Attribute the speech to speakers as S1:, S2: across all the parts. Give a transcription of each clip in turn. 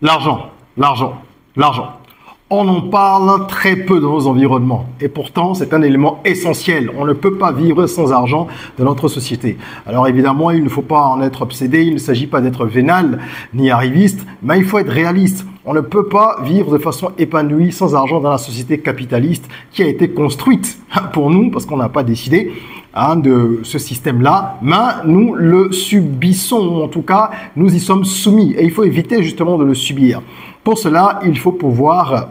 S1: L'argent, l'argent, l'argent. On en parle très peu dans nos environnements et pourtant c'est un élément essentiel. On ne peut pas vivre sans argent dans notre société. Alors évidemment, il ne faut pas en être obsédé, il ne s'agit pas d'être vénal ni arriviste, mais il faut être réaliste. On ne peut pas vivre de façon épanouie sans argent dans la société capitaliste qui a été construite pour nous parce qu'on n'a pas décidé de ce système-là, mais nous le subissons, en tout cas, nous y sommes soumis et il faut éviter justement de le subir. Pour cela, il faut pouvoir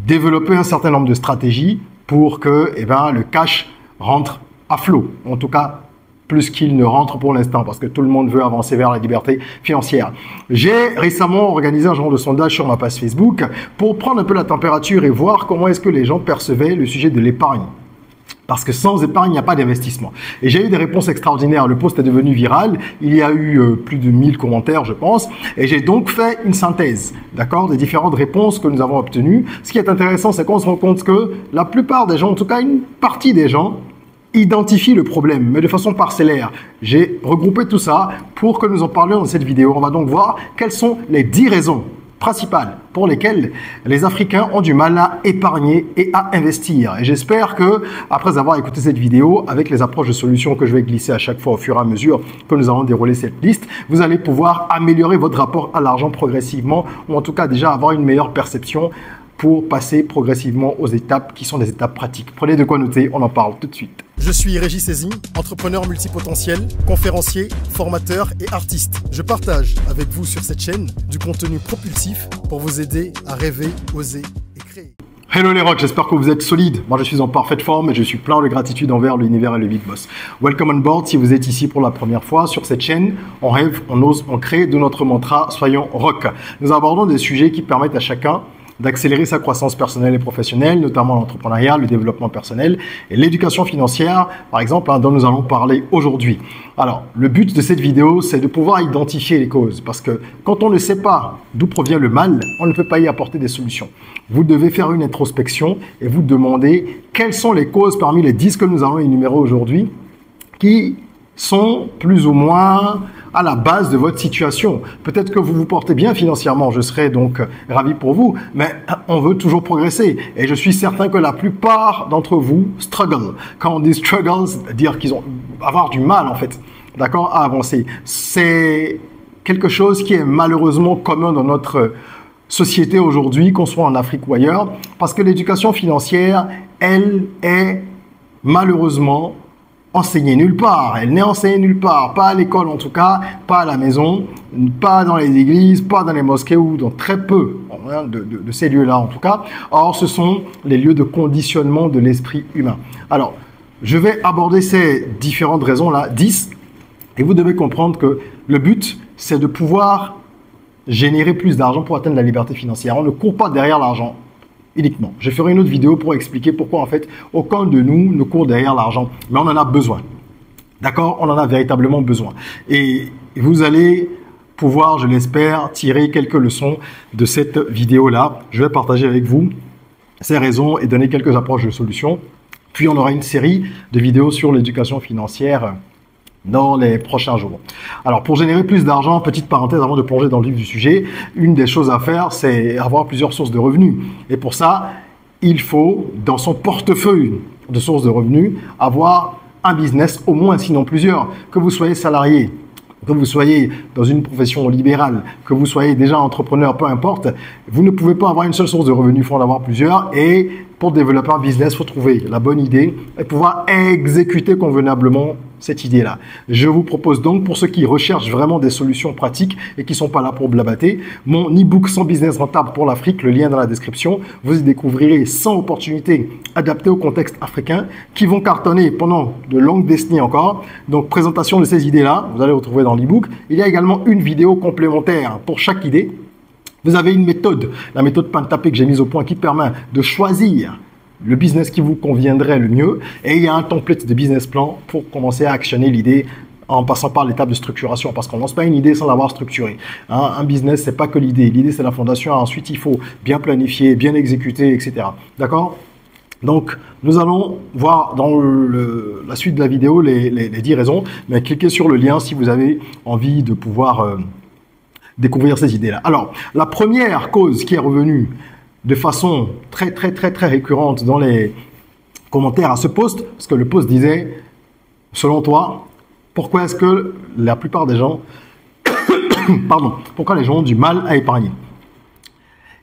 S1: développer un certain nombre de stratégies pour que le cash rentre à flot, en tout cas plus qu'il ne rentre pour l'instant, parce que tout le monde veut avancer vers la liberté financière. J'ai récemment organisé un genre de sondage sur ma page Facebook pour prendre un peu la température et voir comment est-ce que les gens percevaient le sujet de l'épargne. Parce que sans épargne, il n'y a pas d'investissement. Et j'ai eu des réponses extraordinaires. Le post est devenu viral. Il y a eu plus de 1000 commentaires, je pense. Et j'ai donc fait une synthèse, d'accord, des différentes réponses que nous avons obtenues. Ce qui est intéressant, c'est qu'on se rend compte que la plupart des gens, en tout cas une partie des gens, identifient le problème, mais de façon parcellaire. J'ai regroupé tout ça pour que nous en parlions dans cette vidéo. On va donc voir quelles sont les 10 raisons principales pour lesquelles les Africains ont du mal à épargner et à investir. Et j'espère que, après avoir écouté cette vidéo, avec les approches de solutions que je vais glisser à chaque fois au fur et à mesure que nous allons dérouler cette liste, vous allez pouvoir améliorer votre rapport à l'argent progressivement, ou en tout cas déjà avoir une meilleure perception pour passer progressivement aux étapes qui sont des étapes pratiques. Prenez de quoi noter, on en parle tout de suite.
S2: Je suis Régis Sezin, entrepreneur multipotentiel, conférencier, formateur et artiste. Je partage avec vous sur cette chaîne du contenu propulsif pour vous aider à rêver, oser et créer.
S1: Hello les rocks, j'espère que vous êtes solides. Moi je suis en parfaite forme et je suis plein de gratitude envers l'univers et le Big Boss. Welcome on board si vous êtes ici pour la première fois sur cette chaîne. On rêve, on ose, on crée de notre mantra soyons rock. Nous abordons des sujets qui permettent à chacun d'accélérer sa croissance personnelle et professionnelle, notamment l'entrepreneuriat, le développement personnel et l'éducation financière, par exemple, dont nous allons parler aujourd'hui. Alors, le but de cette vidéo, c'est de pouvoir identifier les causes, parce que quand on ne sait pas d'où provient le mal, on ne peut pas y apporter des solutions. Vous devez faire une introspection et vous demander quelles sont les causes parmi les 10 que nous allons énumérer aujourd'hui qui sont plus ou moins à la base de votre situation. Peut-être que vous vous portez bien financièrement, je serais donc ravi pour vous, mais on veut toujours progresser. Et je suis certain que la plupart d'entre vous struggle. Quand on dit struggle, c'est-à-dire qu'ils ont avoir du mal en fait, d'accord, à avancer. C'est quelque chose qui est malheureusement commun dans notre société aujourd'hui, qu'on soit en Afrique ou ailleurs, parce que l'éducation financière, elle est malheureusement enseignée nulle part. Elle n'est enseignée nulle part, pas à l'école en tout cas, pas à la maison, pas dans les églises, pas dans les mosquées ou dans très peu de ces lieux-là en tout cas. Or, ce sont les lieux de conditionnement de l'esprit humain. Alors, je vais aborder ces différentes raisons-là, 10, et vous devez comprendre que le but, c'est de pouvoir générer plus d'argent pour atteindre la liberté financière. On ne court pas derrière l'argent uniquement. Je ferai une autre vidéo pour expliquer pourquoi en fait aucun de nous ne court derrière l'argent, mais on en a besoin. D'accord? On en a véritablement besoin. Et vous allez pouvoir, je l'espère, tirer quelques leçons de cette vidéo-là. Je vais partager avec vous ces raisons et donner quelques approches de solutions. Puis on aura une série de vidéos sur l'éducation financière dans les prochains jours. Alors, pour générer plus d'argent, petite parenthèse avant de plonger dans le vif du sujet, une des choses à faire, c'est avoir plusieurs sources de revenus. Et pour ça, il faut, dans son portefeuille de sources de revenus, avoir un business, au moins, sinon plusieurs. Que vous soyez salarié, que vous soyez dans une profession libérale, que vous soyez déjà entrepreneur, peu importe, vous ne pouvez pas avoir une seule source de revenus, il faut en avoir plusieurs. Et pour développer un business, il faut trouver la bonne idée et pouvoir exécuter convenablement cette idée-là. Je vous propose donc, pour ceux qui recherchent vraiment des solutions pratiques et qui ne sont pas là pour blabater, mon e-book 100 business rentable pour l'Afrique, le lien dans la description. Vous y découvrirez 100 opportunités adaptées au contexte africain qui vont cartonner pendant de longues décennies encore. Donc, présentation de ces idées-là, vous allez retrouver dans l'e-book. Il y a également une vidéo complémentaire pour chaque idée. Vous avez une méthode, la méthode Pantapé que j'ai mise au point qui permet de choisir le business qui vous conviendrait le mieux. Et il y a un template de business plan pour commencer à actionner l'idée en passant par l'étape de structuration. Parce qu'on ne lance pas une idée sans l'avoir structurée. Un business, c'est pas que l'idée. L'idée, c'est la fondation. Ensuite, il faut bien planifier, bien exécuter, etc. D'accord ? Donc, nous allons voir dans la suite de la vidéo les 10 raisons. Mais cliquez sur le lien si vous avez envie de pouvoir découvrir ces idées-là. Alors, la première cause qui est revenue de façon très récurrente dans les commentaires à ce post, parce que le post disait, selon toi, pourquoi est-ce que la plupart des gens, pardon, pourquoi les gens ont du mal à épargner?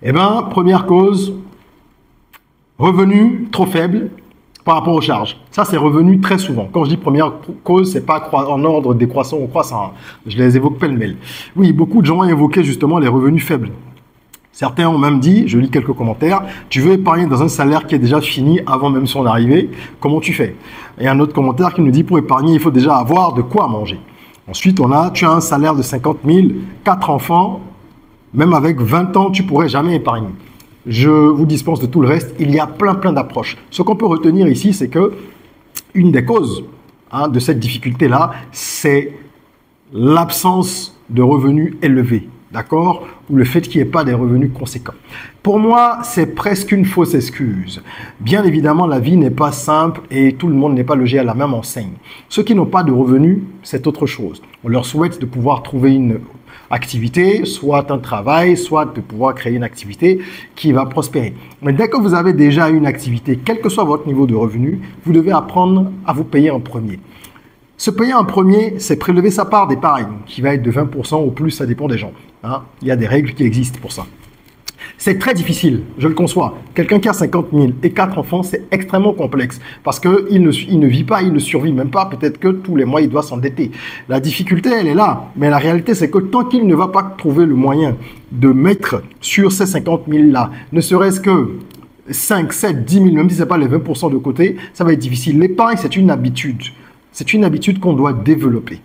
S1: Eh bien, première cause, revenus trop faibles par rapport aux charges. Ça, c'est revenu très souvent. Quand je dis première cause, c'est pas en ordre décroissant ou croissant. Je les évoque pêle-mêle. Oui, beaucoup de gens ont évoqué justement les revenus faibles. Certains ont même dit, je lis quelques commentaires, tu veux épargner dans un salaire qui est déjà fini avant même son arrivée, comment tu fais? Et un autre commentaire qui nous dit, pour épargner, il faut déjà avoir de quoi manger. Ensuite, tu as un salaire de 50 000, 4 enfants, même avec 20 ans, tu pourrais jamais épargner. Je vous dispense de tout le reste, il y a plein d'approches. Ce qu'on peut retenir ici, c'est que une des causes de cette difficulté-là, c'est l'absence de revenus élevés. D'accord? Ou le fait qu'il n'y ait pas des revenus conséquents. Pour moi, c'est presque une fausse excuse. Bien évidemment, la vie n'est pas simple et tout le monde n'est pas logé à la même enseigne. Ceux qui n'ont pas de revenus, c'est autre chose. On leur souhaite de pouvoir trouver une activité, soit un travail, soit de pouvoir créer une activité qui va prospérer. Mais dès que vous avez déjà une activité, quel que soit votre niveau de revenu, vous devez apprendre à vous payer en premier. Se payer en premier, c'est prélever sa part d'épargne, qui va être de 20% ou plus, ça dépend des gens. Il y a des règles qui existent pour ça. C'est très difficile, je le conçois. Quelqu'un qui a 50 000 et 4 enfants, c'est extrêmement complexe parce qu'il ne vit pas, il ne survit même pas. Peut-être que tous les mois, il doit s'endetter. La difficulté, elle est là. Mais la réalité, c'est que tant qu'il ne va pas trouver le moyen de mettre sur ces 50 000-là, ne serait-ce que 5, 7, 10 000, même si ce n'est pas les 20% de côté, ça va être difficile. L'épargne, c'est une habitude. C'est une habitude qu'on doit développer.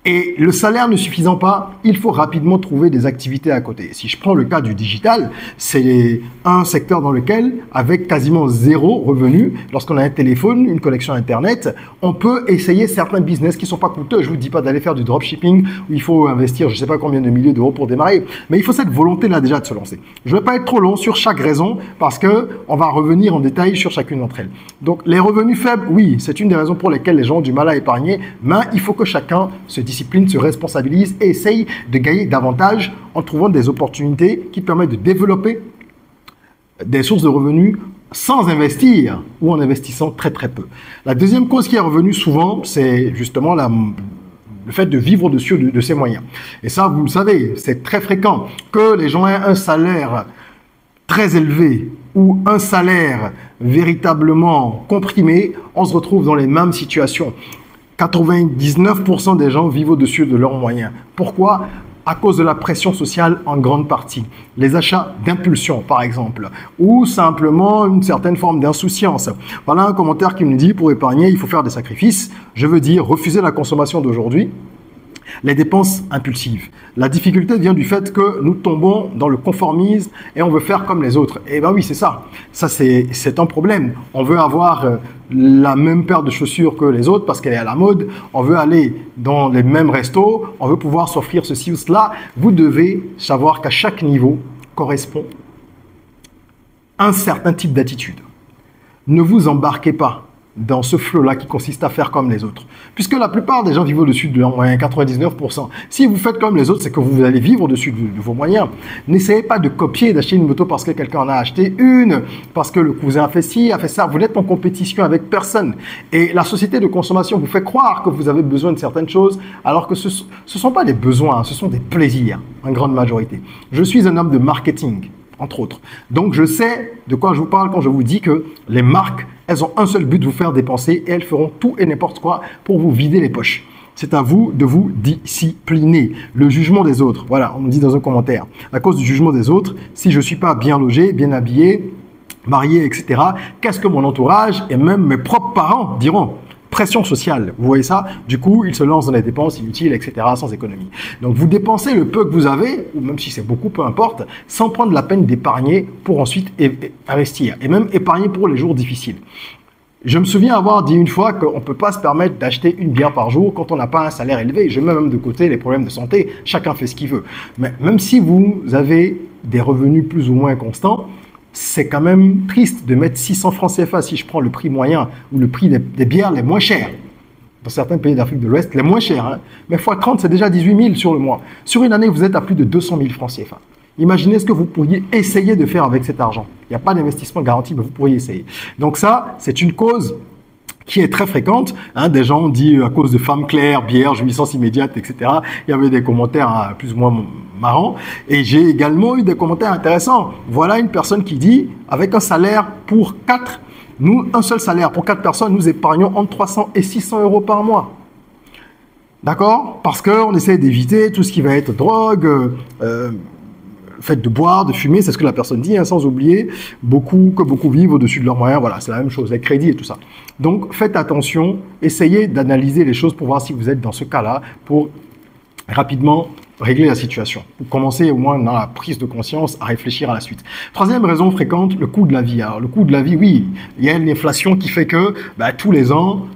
S1: Et le salaire ne suffisant pas, il faut rapidement trouver des activités à côté. Si je prends le cas du digital, c'est un secteur dans lequel, avec quasiment zéro revenu, lorsqu'on a un téléphone, une connexion Internet, on peut essayer certains business qui ne sont pas coûteux. Je ne vous dis pas d'aller faire du dropshipping où il faut investir je ne sais pas combien de milliers d'euros pour démarrer, mais il faut cette volonté-là déjà de se lancer. Je ne vais pas être trop long sur chaque raison parce qu'on va revenir en détail sur chacune d'entre elles. Donc les revenus faibles, oui, c'est une des raisons pour lesquelles les gens ont du mal à épargner, mais il faut que chacun se discipline, se responsabilise et essaye de gagner davantage en trouvant des opportunités qui permettent de développer des sources de revenus sans investir ou en investissant très peu. La deuxième cause qui est revenue souvent, c'est justement le fait de vivre au-dessus de ses moyens. Et ça, vous le savez, c'est très fréquent que les gens aient un salaire très élevé ou un salaire véritablement comprimé, on se retrouve dans les mêmes situations. 99% des gens vivent au-dessus de leurs moyens. Pourquoi? À cause de la pression sociale en grande partie. Les achats d'impulsion, par exemple, ou simplement une certaine forme d'insouciance. Voilà un commentaire qui me dit, pour épargner, il faut faire des sacrifices. Je veux dire, refuser la consommation d'aujourd'hui, les dépenses impulsives. La difficulté vient du fait que nous tombons dans le conformisme et on veut faire comme les autres. Eh bien oui, c'est ça. Ça, c'est un problème. On veut avoir la même paire de chaussures que les autres parce qu'elle est à la mode. On veut aller dans les mêmes restos. On veut pouvoir s'offrir ceci ou cela. Vous devez savoir qu'à chaque niveau correspond un certain type d'attitude. Ne vous embarquez pas dans ce flot-là qui consiste à faire comme les autres. Puisque la plupart des gens vivent au-dessus de leurs moyens, 99%. Si vous faites comme les autres, c'est que vous allez vivre au-dessus de vos moyens. N'essayez pas de copier, d'acheter une moto parce que quelqu'un en a acheté une, parce que le cousin a fait ci, a fait ça. Vous n'êtes en compétition avec personne. Et la société de consommation vous fait croire que vous avez besoin de certaines choses, alors que ce ne sont pas des besoins, ce sont des plaisirs, en grande majorité. Je suis un homme de marketing, entre autres. Donc, je sais de quoi je vous parle quand je vous dis que les marques, elles ont un seul but, de vous faire dépenser et elles feront tout et n'importe quoi pour vous vider les poches. C'est à vous de vous discipliner. Le jugement des autres, voilà, on me dit dans un commentaire. À cause du jugement des autres, si je ne suis pas bien logé, bien habillé, marié, etc., qu'est-ce que mon entourage et même mes propres parents diront ? Pression sociale, vous voyez ça? Du coup, ils se lancent dans des dépenses inutiles, etc., sans économie. Donc, vous dépensez le peu que vous avez, ou même si c'est beaucoup, peu importe, sans prendre la peine d'épargner pour ensuite investir, et même épargner pour les jours difficiles. Je me souviens avoir dit une fois qu'on ne peut pas se permettre d'acheter une bière par jour quand on n'a pas un salaire élevé. Je mets même de côté les problèmes de santé, chacun fait ce qu'il veut. Mais même si vous avez des revenus plus ou moins constants, c'est quand même triste de mettre 600 francs CFA si je prends le prix moyen ou le prix des bières les moins chères. dans certains pays d'Afrique de l'Ouest, les moins chers, hein, mais x 30, c'est déjà 18 000 sur le mois. Sur une année, vous êtes à plus de 200 000 francs CFA. Imaginez ce que vous pourriez essayer de faire avec cet argent. Il n'y a pas d'investissement garanti, mais vous pourriez essayer. Donc ça, c'est une cause qui est très fréquente. Hein, des gens ont dit à cause de femmes claires, bière, jouissance immédiate, etc. Il y avait des commentaires plus ou moins marrants. Et j'ai également eu des commentaires intéressants. Voilà une personne qui dit, avec un salaire pour 4, nous, un seul salaire pour 4 personnes, nous épargnons entre 300 et 600 euros par mois. D'accord? Parce qu'on essaie d'éviter tout ce qui va être drogue, fait de boire, de fumer, c'est ce que la personne dit, hein, sans oublier que beaucoup vivent au-dessus de leurs moyens. Voilà, c'est la même chose, les crédits et tout ça. Donc, faites attention, essayez d'analyser les choses pour voir si vous êtes dans ce cas-là, pour rapidement régler la situation. Pour commencer au moins dans la prise de conscience à réfléchir à la suite. Troisième raison fréquente, le coût de la vie. Alors, le coût de la vie, oui, il y a une inflation qui fait que tous les ans,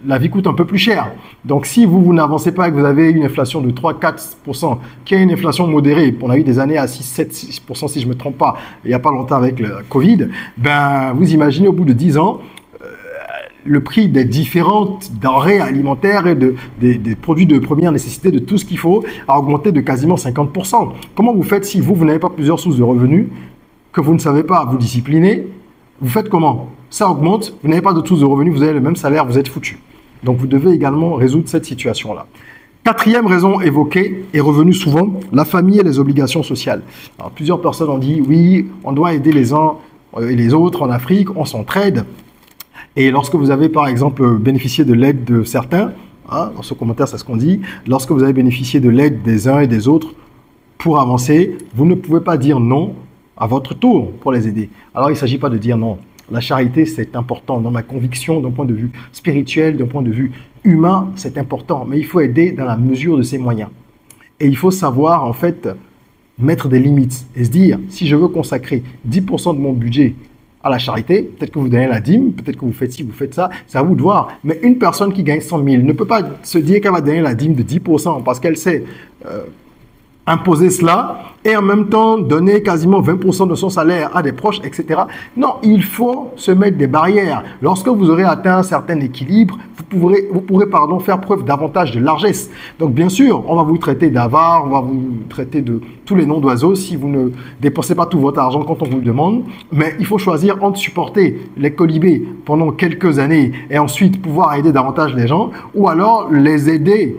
S1: la vie coûte un peu plus cher. Donc, si vous n'avancez pas et que vous avez une inflation de 3-4%, qui est une inflation modérée, on a eu des années à 6-7% si je ne me trompe pas, il n'y a pas longtemps avec le Covid, vous imaginez au bout de 10 ans, le prix des différentes denrées alimentaires et des produits de première nécessité, de tout ce qu'il faut, a augmenté de quasiment 50%. Comment vous faites si vous n'avez pas plusieurs sources de revenus, que vous ne savez pas vous discipliner? Vous faites comment? Ça augmente, vous n'avez pas de source de revenus, vous avez le même salaire, vous êtes foutu. Donc, vous devez également résoudre cette situation-là. Quatrième raison évoquée est revenue souvent, la famille et les obligations sociales. Alors, plusieurs personnes ont dit, oui, on doit aider les uns et les autres en Afrique, on s'entraide. Et lorsque vous avez, par exemple, bénéficié de l'aide de certains, hein, dans ce commentaire, c'est ce qu'on dit, lorsque vous avez bénéficié de l'aide des uns et des autres pour avancer, vous ne pouvez pas dire non à votre tour pour les aider. Alors, il ne s'agit pas de dire non. La charité, c'est important. Dans ma conviction, d'un point de vue spirituel, d'un point de vue humain, c'est important. Mais il faut aider dans la mesure de ses moyens. Et il faut savoir, en fait, mettre des limites et se dire, si je veux consacrer 10% de mon budget à la charité, peut-être que vous donnez la dîme, peut-être que vous faites ci, vous faites ça, c'est à vous de voir. Mais une personne qui gagne 100 000 ne peut pas se dire qu'elle va donner la dîme de 10% parce qu'elle sait imposer cela et en même temps donner quasiment 20% de son salaire à des proches, etc. Non, il faut se mettre des barrières. Lorsque vous aurez atteint un certain équilibre, vous pourrez faire preuve davantage de largesse. Donc bien sûr, on va vous traiter d'avare, on va vous traiter de tous les noms d'oiseaux si vous ne dépensez pas tout votre argent quand on vous le demande. Mais il faut choisir entre supporter les colibés pendant quelques années et ensuite pouvoir aider davantage les gens ou alors les aider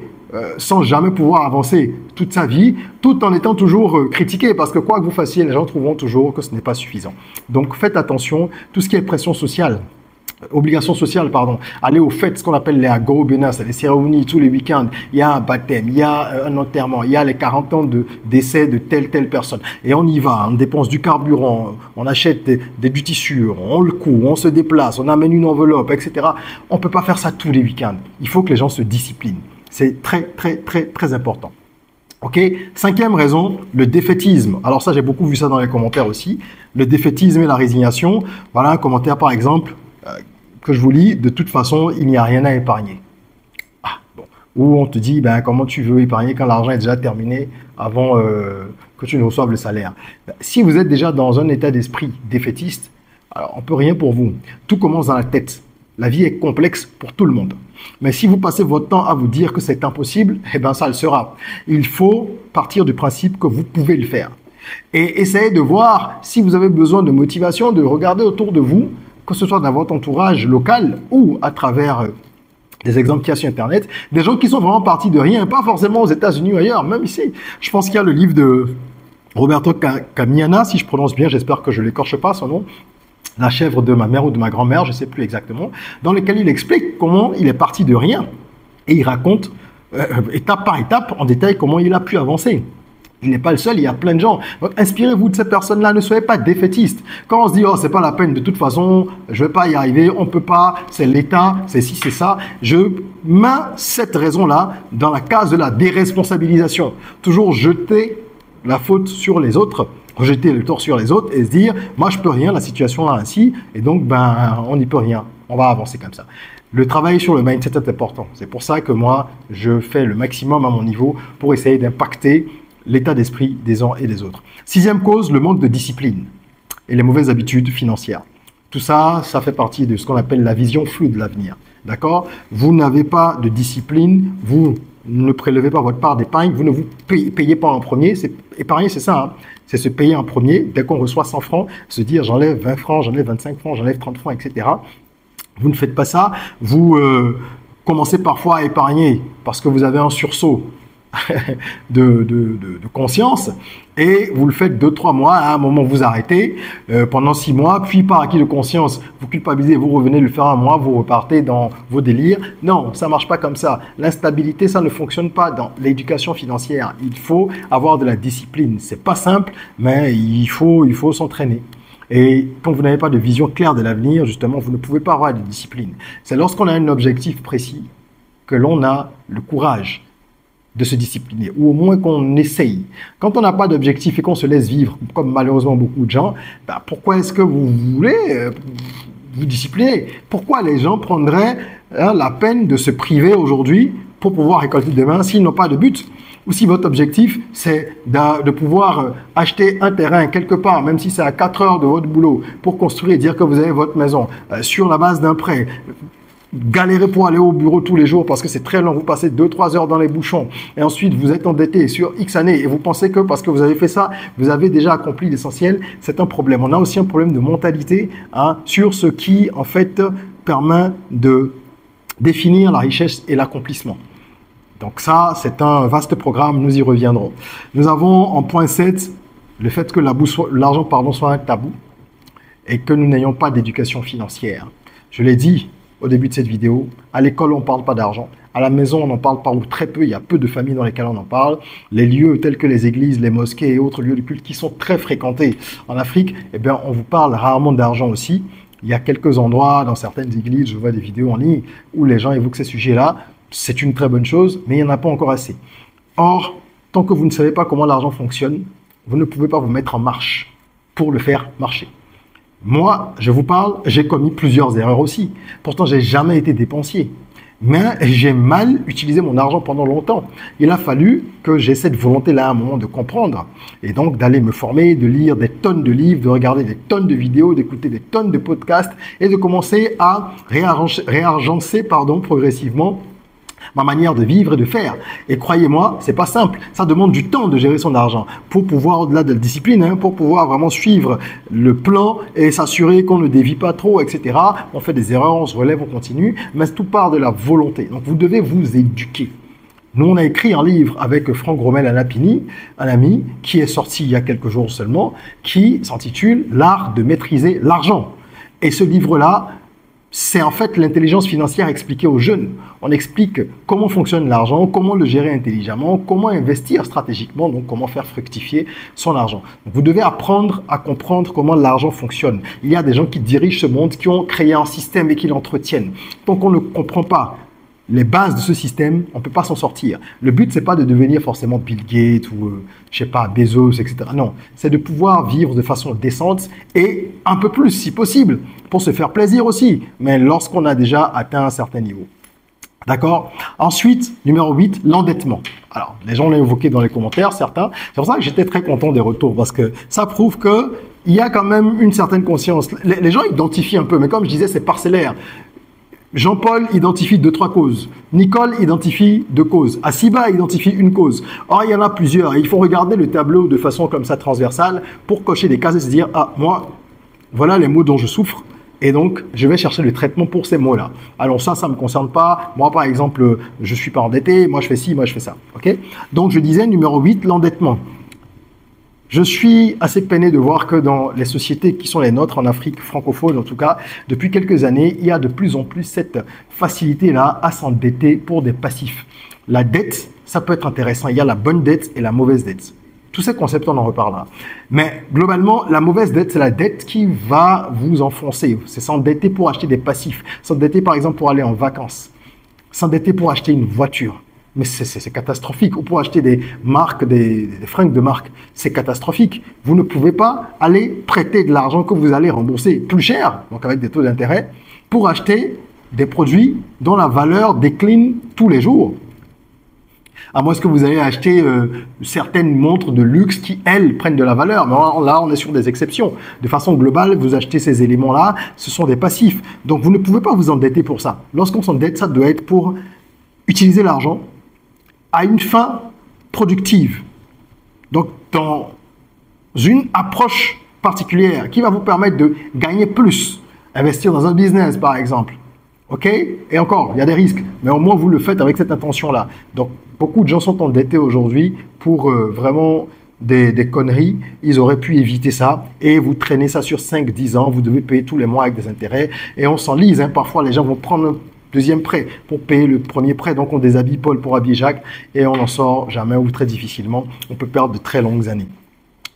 S1: sans jamais pouvoir avancer toute sa vie, tout en étant toujours critiqué, parce que quoi que vous fassiez, les gens trouveront toujours que ce n'est pas suffisant. Donc faites attention, tout ce qui est pression sociale, obligation sociale, pardon, aller aux fêtes, ce qu'on appelle les agorobénas, c'est les cérémonies tous les week-ends, il y a un baptême, il y a un enterrement, il y a les 40 ans de décès de telle personne, et on y va, on dépense du carburant, on achète du tissu, on le coud, on se déplace, on amène une enveloppe, etc. On ne peut pas faire ça tous les week-ends, il faut que les gens se disciplinent. C'est très important. Ok. Cinquième raison, le défaitisme. Alors ça, j'ai beaucoup vu ça dans les commentaires aussi. Le défaitisme et la résignation. Voilà un commentaire, par exemple, que je vous lis. De toute façon, il n'y a rien à épargner. Ah, bon. Ou on te dit, comment tu veux épargner quand l'argent est déjà terminé avant que tu ne reçoives le salaire. Si vous êtes déjà dans un état d'esprit défaitiste, alors on ne peut rien pour vous. Tout commence dans la tête. La vie est complexe pour tout le monde. Mais si vous passez votre temps à vous dire que c'est impossible, ça le sera. Il faut partir du principe que vous pouvez le faire. Et essayez de voir si vous avez besoin de motivation, de regarder autour de vous, que ce soit dans votre entourage local ou à travers des exemples qu'il y a sur Internet, des gens qui sont vraiment partis de rien, pas forcément aux États-Unis ou ailleurs, même ici. Je pense qu'il y a le livre de Roberto Camiana, si je prononce bien, j'espère que je ne l'écorche pas son nom, La chèvre de ma mère ou de ma grand-mère, je ne sais plus exactement, dans lequel il explique comment il est parti de rien. Et il raconte étape par étape, en détail, comment il a pu avancer. Il n'est pas le seul, il y a plein de gens. Donc, inspirez-vous de ces personnes-là, ne soyez pas défaitistes. Quand on se dit, oh, c'est pas la peine, de toute façon, je ne vais pas y arriver, on ne peut pas, c'est l'État, c'est ci, c'est ça. Je mets cette raison-là dans la case de la déresponsabilisation. Toujours jeter la faute sur les autres, rejeter le tort sur les autres et se dire, moi, je peux rien, la situation est ainsi, et donc, on n'y peut rien. On va avancer comme ça. Le travail sur le mindset est important. C'est pour ça que moi, je fais le maximum à mon niveau pour essayer d'impacter l'état d'esprit des uns et des autres. Sixième cause, le manque de discipline et les mauvaises habitudes financières. Tout ça, ça fait partie de ce qu'on appelle la vision floue de l'avenir. d'accord? Vous n'avez pas de discipline, vous ne prélevez pas votre part d'épargne, vous ne vous payez pas en premier. Épargner, c'est ça, hein? C'est se payer en premier. Dès qu'on reçoit 100 francs, se dire j'enlève 20 francs, j'enlève 25 francs, j'enlève 30 francs, etc. Vous ne faites pas ça. Vous commencez parfois à épargner parce que vous avez un sursaut de conscience et vous le faites 2-3 mois, à un moment vous arrêtez pendant 6 mois, puis par acquis de conscience, vous culpabilisez, vous revenez le faire un mois, vous repartez dans vos délires. Non, ça marche pas comme ça. L'instabilité, ça ne fonctionne pas dans l'éducation financière. Il faut avoir de la discipline. C'est pas simple, mais il faut s'entraîner. Et quand vous n'avez pas de vision claire de l'avenir, justement, vous ne pouvez pas avoir de discipline. C'est lorsqu'on a un objectif précis que l'on a le courage de se discipliner, ou au moins qu'on essaye. Quand on n'a pas d'objectif et qu'on se laisse vivre, comme malheureusement beaucoup de gens, ben pourquoi est-ce que vous voulez vous discipliner? Pourquoi les gens prendraient la peine de se priver aujourd'hui pour pouvoir récolter demain s'ils n'ont pas de but? Ou si votre objectif, c'est de pouvoir acheter un terrain quelque part, même si c'est à 4 heures de votre boulot, pour construire et dire que vous avez votre maison sur la base d'un prêt, galérer pour aller au bureau tous les jours parce que c'est très long, vous passez 2-3 heures dans les bouchons et ensuite vous êtes endetté sur X années et vous pensez que parce que vous avez fait ça, vous avez déjà accompli l'essentiel, c'est un problème. On a aussi un problème de mentalité sur ce qui en fait permet de définir la richesse et l'accomplissement. Donc ça, c'est un vaste programme, nous y reviendrons. Nous avons en point 7 le fait que l'argent soit un tabou et que nous n'ayons pas d'éducation financière. Je l'ai dit au début de cette vidéo, à l'école, on ne parle pas d'argent. À la maison, on n'en parle pas ou très peu. Il y a peu de familles dans lesquelles on en parle. Les lieux tels que les églises, les mosquées et autres lieux de culte qui sont très fréquentés en Afrique, eh bien, on vous parle rarement d'argent aussi. Il y a quelques endroits, dans certaines églises, je vois des vidéos en ligne où les gens évoquent ces sujets-là. C'est une très bonne chose, mais il n'y en a pas encore assez. Or, tant que vous ne savez pas comment l'argent fonctionne, vous ne pouvez pas vous mettre en marche pour le faire marcher. Moi, je vous parle, j'ai commis plusieurs erreurs aussi. Pourtant, j'ai jamais été dépensier. Mais j'ai mal utilisé mon argent pendant longtemps. Il a fallu que j'ai cette volonté-là à un moment de comprendre. Et donc, d'aller me former, de lire des tonnes de livres, de regarder des tonnes de vidéos, d'écouter des tonnes de podcasts et de commencer à réagencer progressivement ma manière de vivre et de faire. Et croyez-moi, c'est pas simple. Ça demande du temps de gérer son argent pour pouvoir, au-delà de la discipline, pour pouvoir vraiment suivre le plan et s'assurer qu'on ne dévie pas trop, etc. On fait des erreurs, on se relève, on continue, mais tout part de la volonté. Donc, vous devez vous éduquer. Nous, on a écrit un livre avec Franck Grommel-Anapini, un ami, qui est sorti il y a quelques jours seulement, qui s'intitule « L'art de maîtriser l'argent ». Et ce livre-là, c'est en fait l'intelligence financière expliquée aux jeunes. On explique comment fonctionne l'argent, comment le gérer intelligemment, comment investir stratégiquement, donc comment faire fructifier son argent. Donc vous devez apprendre à comprendre comment l'argent fonctionne. Il y a des gens qui dirigent ce monde, qui ont créé un système et qui l'entretiennent. Tant qu'on ne comprend pas les bases de ce système, on ne peut pas s'en sortir. Le but, c'est pas de devenir forcément Bill Gates ou, je sais pas, Bezos, etc. Non, c'est de pouvoir vivre de façon décente et un peu plus, si possible, pour se faire plaisir aussi, mais lorsqu'on a déjà atteint un certain niveau. D'accord? Ensuite, numéro 8, l'endettement. Alors, les gens l'ont évoqué dans les commentaires, certains. C'est pour ça que j'étais très content des retours, parce que ça prouve que il y a quand même une certaine conscience. Les gens identifient un peu, mais comme je disais, c'est parcellaire. Jean-Paul identifie 2-3 causes. Nicole identifie 2 causes. Asiba identifie une cause. Or, il y en a plusieurs. Et il faut regarder le tableau de façon comme ça transversale pour cocher des cases et se dire « Ah, moi, voilà les mots dont je souffre. Et donc, je vais chercher le traitement pour ces mots-là. Alors ça ne me concerne pas. Moi, par exemple, je ne suis pas endetté. Moi, je fais ci, moi, je fais ça. Okay ? Donc, je disais numéro 8, l'endettement. Je suis assez peiné de voir que dans les sociétés qui sont les nôtres, en Afrique francophone en tout cas, depuis quelques années, il y a de plus en plus cette facilité-là à s'endetter pour des passifs. La dette, ça peut être intéressant. Il y a la bonne dette et la mauvaise dette. Tous ces concepts, on en reparlera. Mais globalement, la mauvaise dette, c'est la dette qui va vous enfoncer. C'est s'endetter pour acheter des passifs. S'endetter, par exemple, pour aller en vacances. S'endetter pour acheter une voiture. Mais c'est catastrophique. Ou pour acheter des marques, des fringues de marque, c'est catastrophique. Vous ne pouvez pas aller prêter de l'argent que vous allez rembourser plus cher, donc avec des taux d'intérêt, pour acheter des produits dont la valeur décline tous les jours. À moins que vous allez acheter certaines montres de luxe qui, elles, prennent de la valeur. Mais là, on est sur des exceptions. De façon globale, vous achetez ces éléments-là, ce sont des passifs. Donc, vous ne pouvez pas vous endetter pour ça. Lorsqu'on s'endette, ça doit être pour utiliser l'argent à une fin productive. Donc, dans une approche particulière qui va vous permettre de gagner plus. Investir dans un business, par exemple. OK? Et encore, il y a des risques, mais au moins vous le faites avec cette intention-là. Donc, beaucoup de gens sont endettés aujourd'hui pour vraiment des conneries. Ils auraient pu éviter ça et vous traînez ça sur 5-10 ans. Vous devez payer tous les mois avec des intérêts et on s'enlise. Hein. Parfois, les gens vont prendre un deuxième prêt pour payer le premier prêt. Donc, on déshabille Paul pour habiller Jacques et on n'en sort jamais ou très difficilement. On peut perdre de très longues années.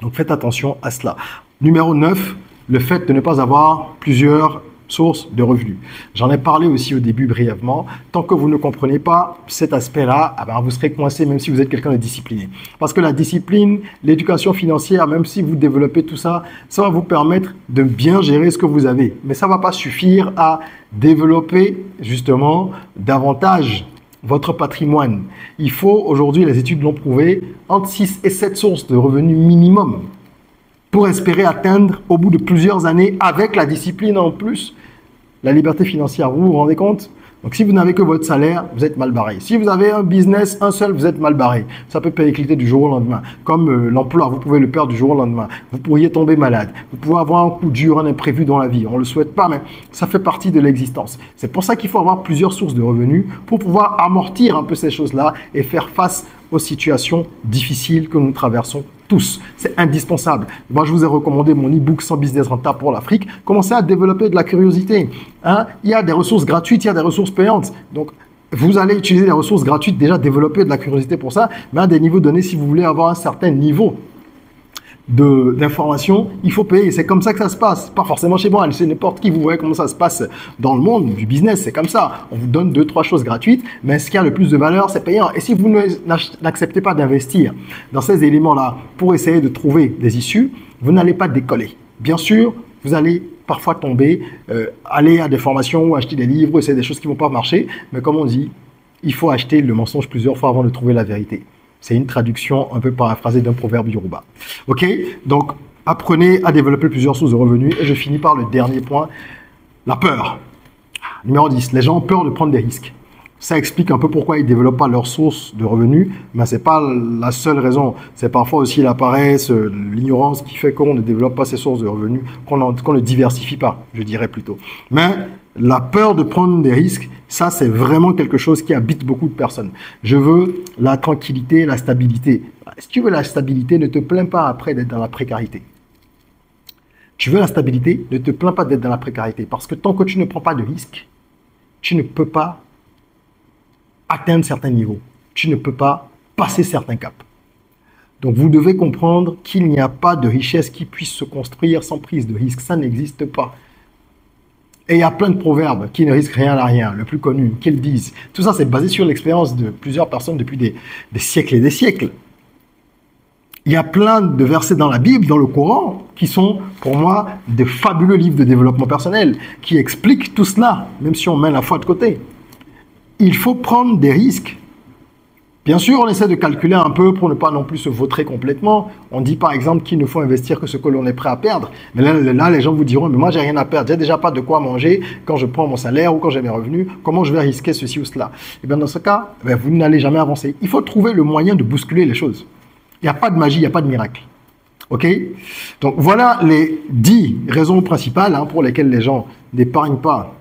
S1: Donc, faites attention à cela. Numéro 9, le fait de ne pas avoir plusieurs sources de revenus. J'en ai parlé aussi au début brièvement. Tant que vous ne comprenez pas cet aspect-là, vous serez coincé même si vous êtes quelqu'un de discipliné. Parce que la discipline, l'éducation financière, même si vous développez tout ça, ça va vous permettre de bien gérer ce que vous avez. Mais ça ne va pas suffire à développer justement davantage votre patrimoine. Il faut, aujourd'hui, les études l'ont prouvé, entre 6 et 7 sources de revenus minimum pour espérer atteindre au bout de plusieurs années, avec la discipline en plus, la liberté financière. Vous vous rendez compte? Donc, si vous n'avez que votre salaire, vous êtes mal barré. Si vous avez un business, un seul, vous êtes mal barré. Ça peut péricliter du jour au lendemain. Comme l'emploi, vous pouvez le perdre du jour au lendemain. Vous pourriez tomber malade. Vous pouvez avoir un coup dur, un imprévu dans la vie. On ne le souhaite pas, mais ça fait partie de l'existence. C'est pour ça qu'il faut avoir plusieurs sources de revenus pour pouvoir amortir un peu ces choses-là et faire face aux situations difficiles que nous traversons tous. C'est indispensable. Moi, je vous ai recommandé mon e-book 100 business rentables pour l'Afrique. Commencez à développer de la curiosité. Hein? Il y a des ressources gratuites, il y a des ressources payantes. Donc, vous allez utiliser les ressources gratuites, déjà développer de la curiosité pour ça, mais à des niveaux donnés, si vous voulez avoir un certain niveau d'information, il faut payer. C'est comme ça que ça se passe. Pas forcément chez moi, c'est n'importe qui. Vous voyez comment ça se passe dans le monde du business. C'est comme ça. On vous donne 2-3 choses gratuites, mais ce qui a le plus de valeur, c'est payant. Et si vous n'acceptez pas d'investir dans ces éléments-là pour essayer de trouver des issues, vous n'allez pas décoller. Bien sûr, vous allez parfois tomber, aller à des formations ou acheter des livres, essayer des choses qui ne vont pas marcher. Mais comme on dit, il faut acheter le mensonge plusieurs fois avant de trouver la vérité. C'est une traduction un peu paraphrasée d'un proverbe yoruba. OK? Donc, apprenez à développer plusieurs sources de revenus. Et je finis par le dernier point, la peur. Numéro 10, les gens ont peur de prendre des risques. Ça explique un peu pourquoi ils ne développent pas leurs sources de revenus, mais ce n'est pas la seule raison. C'est parfois aussi la paresse, l'ignorance qui fait qu'on ne développe pas ces sources de revenus, qu'on ne diversifie pas, je dirais plutôt. Mais la peur de prendre des risques, ça c'est vraiment quelque chose qui habite beaucoup de personnes. Je veux la tranquillité, la stabilité. Si tu veux la stabilité, ne te plains pas après d'être dans la précarité. Tu veux la stabilité, ne te plains pas d'être dans la précarité. Parce que tant que tu ne prends pas de risques, tu ne peux pas atteindre certains niveaux. Tu ne peux pas passer certains caps. Donc, vous devez comprendre qu'il n'y a pas de richesse qui puisse se construire sans prise de risque. Ça n'existe pas. Et il y a plein de proverbes qui ne risquent rien à rien. Le plus connu, qu'ils disent. Tout ça, c'est basé sur l'expérience de plusieurs personnes depuis des siècles et des siècles. Il y a plein de versets dans la Bible, dans le Coran, qui sont, pour moi, de fabuleux livres de développement personnel, qui expliquent tout cela, même si on met la foi de côté. Il faut prendre des risques. Bien sûr, on essaie de calculer un peu pour ne pas non plus se vautrer complètement. On dit par exemple qu'il ne faut investir que ce que l'on est prêt à perdre. Mais là, les gens vous diront, mais moi, j'ai rien à perdre. J'ai déjà pas de quoi manger quand je prends mon salaire ou quand j'ai mes revenus. Comment je vais risquer ceci ou cela? Et bien, dans ce cas, vous n'allez jamais avancer. Il faut trouver le moyen de bousculer les choses. Il n'y a pas de magie, il n'y a pas de miracle. OK? Donc, voilà les 10 raisons principales pour lesquelles les gens n'épargnent pas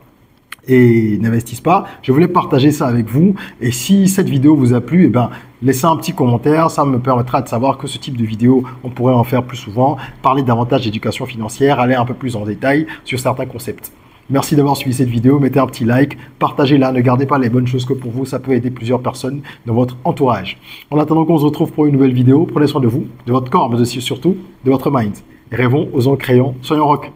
S1: et n'investissent pas. Je voulais partager ça avec vous. Et si cette vidéo vous a plu, laissez un petit commentaire. Ça me permettra de savoir que ce type de vidéo, on pourrait en faire plus souvent. Parler davantage d'éducation financière, aller un peu plus en détail sur certains concepts. Merci d'avoir suivi cette vidéo. Mettez un petit like, partagez-la. Ne gardez pas les bonnes choses que pour vous. Ça peut aider plusieurs personnes dans votre entourage. En attendant qu'on se retrouve pour une nouvelle vidéo, prenez soin de vous, de votre corps, mais aussi surtout de votre mind. Rêvons, osons, créons, soyons rock.